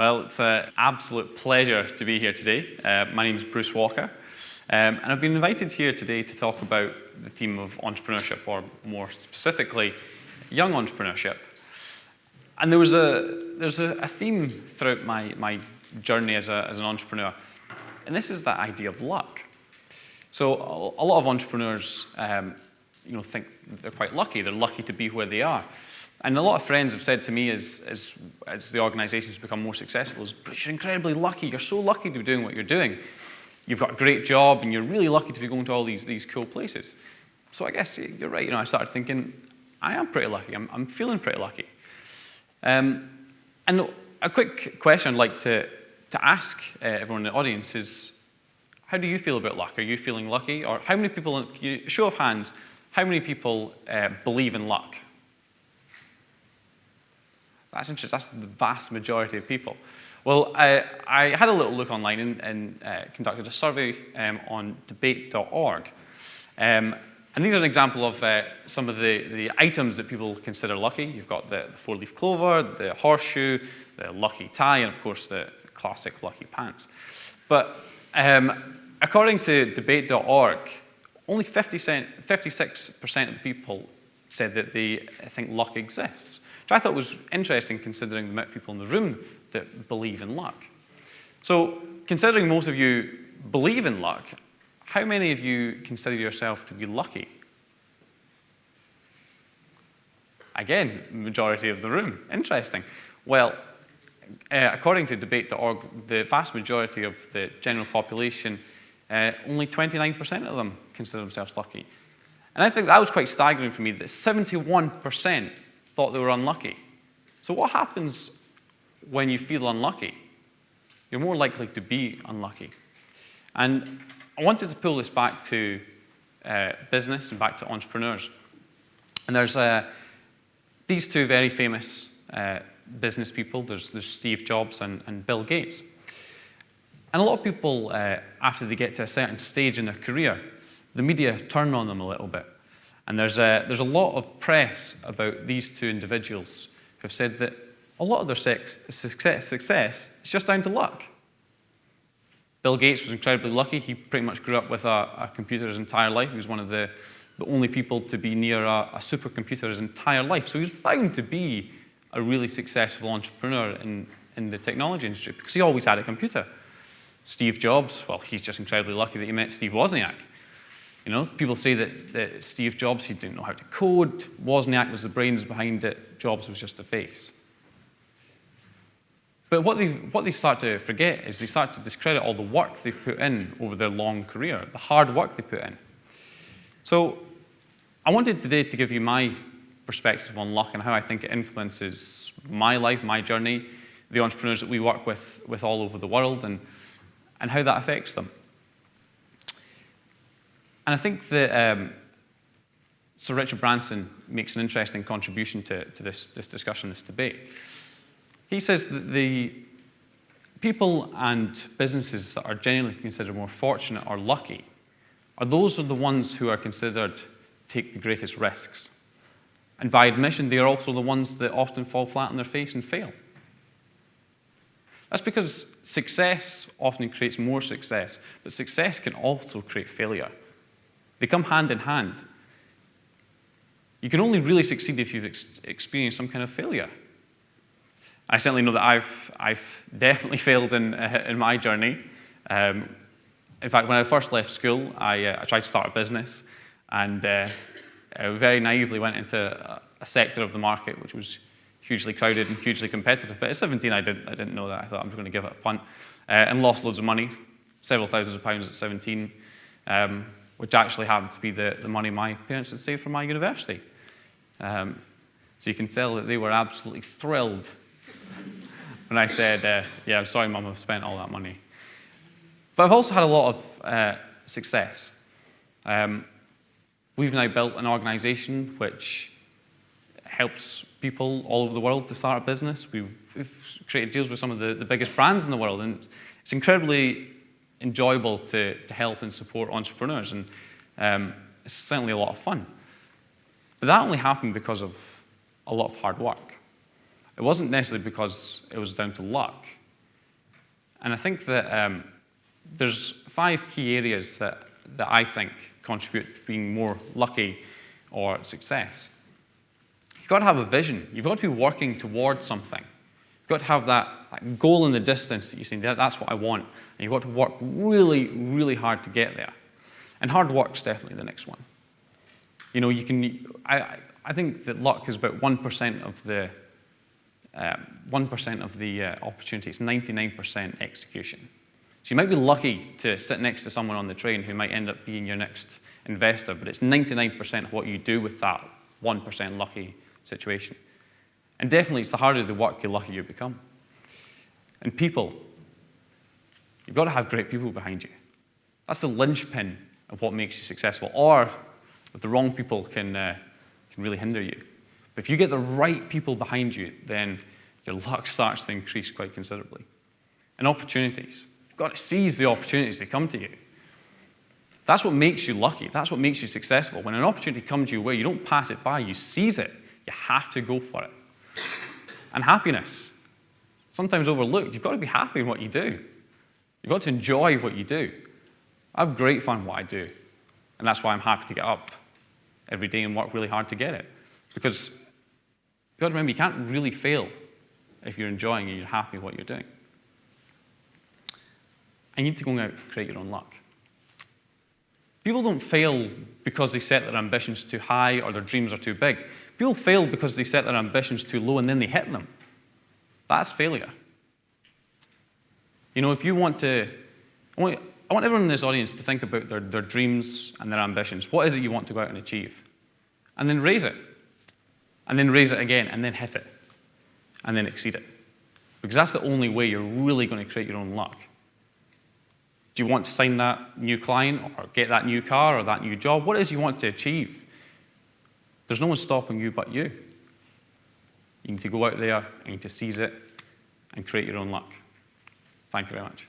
Well, it's an absolute pleasure to be here today. My name is Bruce Walker, and I've been invited here today to talk about the theme of entrepreneurship, or more specifically, young entrepreneurship. And there's a theme throughout my journey as an entrepreneur, and this is that idea of luck. So a lot of entrepreneurs, think they're quite lucky. They're lucky to be where they are. And a lot of friends have said to me as the organization's become more successful, Bruce, you're incredibly lucky. You're so lucky to be doing what you're doing. You've got a great job, and you're really lucky to be going to all these cool places. So I guess you're right. I started thinking, I am pretty lucky. I'm feeling pretty lucky. And a quick question I'd like to ask everyone in the audience is, how do you feel about luck? Are you feeling lucky? Or how many people, show of hands, how many people believe in luck? That's interesting. That's the vast majority of people. Well, I had a little look online and conducted a survey on debate.org. And these are an example of some of the items that people consider lucky. You've got the four-leaf clover, the horseshoe, the lucky tie, and of course the classic lucky pants. But according to debate.org, only 56% of the people said that they think luck exists, which I thought was interesting considering the amount of people in the room that believe in luck. So, considering most of you believe in luck, how many of you consider yourself to be lucky? Again, majority of the room. Interesting. Well, according to debate.org, the vast majority of the general population, only 29% of them consider themselves lucky. And I think that was quite staggering for me, that 71% thought they were unlucky. So what happens when you feel unlucky? You're more likely to be unlucky. And I wanted to pull this back to business and back to entrepreneurs. And there's these two very famous business people. There's Steve Jobs and Bill Gates. And a lot of people, after they get to a certain stage in their career, the media turn on them a little bit. And there's a lot of press about these two individuals who have said that a lot of their success is just down to luck. Bill Gates was incredibly lucky. He pretty much grew up with a computer his entire life. He was one of the only people to be near a supercomputer his entire life. So he was bound to be a really successful entrepreneur in the technology industry because he always had a computer. Steve Jobs, well, he's just incredibly lucky that he met Steve Wozniak. People say that Steve Jobs, he didn't know how to code. Wozniak was the brains behind it. Jobs was just the face. But what they start to forget is they start to discredit all the work they've put in over their long career, the hard work they put in. So I wanted today to give you my perspective on luck and how I think it influences my life, my journey, the entrepreneurs that we work with all over the world, and how that affects them. And I think that Sir Richard Branson makes an interesting contribution to this discussion, this debate. He says that the people and businesses that are generally considered more fortunate or lucky are the ones who are considered take the greatest risks. And by admission, they are also the ones that often fall flat on their face and fail. That's because success often creates more success, but success can also create failure. They come hand in hand. You can only really succeed if you've experienced some kind of failure. I certainly know that I've definitely failed in my journey. In fact, when I first left school, I tried to start a business, and I very naively went into a sector of the market which was hugely crowded and hugely competitive. But at 17, I didn't know that. I thought I was going to give it a punt, and lost loads of money, several thousands of pounds at 17. Which actually happened to be the money my parents had saved from my university. So you can tell that they were absolutely thrilled when I said, yeah, I'm sorry, Mum, I've spent all that money. But I've also had a lot of success. We've now built an organization which helps people all over the world to start a business. We've created deals with some of the biggest brands in the world, and it's incredibly enjoyable to help and support entrepreneurs, and it's certainly a lot of fun. But that only happened because of a lot of hard work. It wasn't necessarily because it was down to luck. And I think that there's 5 key areas that I think contribute to being more lucky or success. You've got to have a vision. You've got to be working towards something. You've got to have that goal in the distance that you say, that's what I want. And you've got to work really, really hard to get there. And hard work's definitely the next one. You know, I think that luck is about 1% of the 1% of the opportunity. It's 99% execution. So you might be lucky to sit next to someone on the train who might end up being your next investor, but it's 99% of what you do with that 1% lucky situation. And definitely, it's the harder the work, the luckier you become. And people, you've got to have great people behind you. That's the linchpin of what makes you successful. Or, if the wrong people can really hinder you. But if you get the right people behind you, then your luck starts to increase quite considerably. And opportunities. You've got to seize the opportunities that come to you. That's what makes you lucky. That's what makes you successful. When an opportunity comes your way, you don't pass it by, you seize it. You have to go for it. And happiness. Sometimes overlooked. You've got to be happy in what you do. You've got to enjoy what you do. I have great fun in what I do. And that's why I'm happy to get up every day and work really hard to get it. Because you've got to remember, you can't really fail if you're enjoying and you're happy with what you're doing. And you need to go out and create your own luck. People don't fail because they set their ambitions too high or their dreams are too big. People fail because they set their ambitions too low and then they hit them. That's failure. You know, if you want to... I want everyone in this audience to think about their dreams and their ambitions. What is it you want to go out and achieve? And then raise it. And then raise it again, and then hit it. And then exceed it. Because that's the only way you're really going to create your own luck. Do you want to sign that new client, or get that new car, or that new job? What is it you want to achieve? There's no one stopping you but you. You need to go out there, and you need to seize it, and create your own luck. Thank you very much.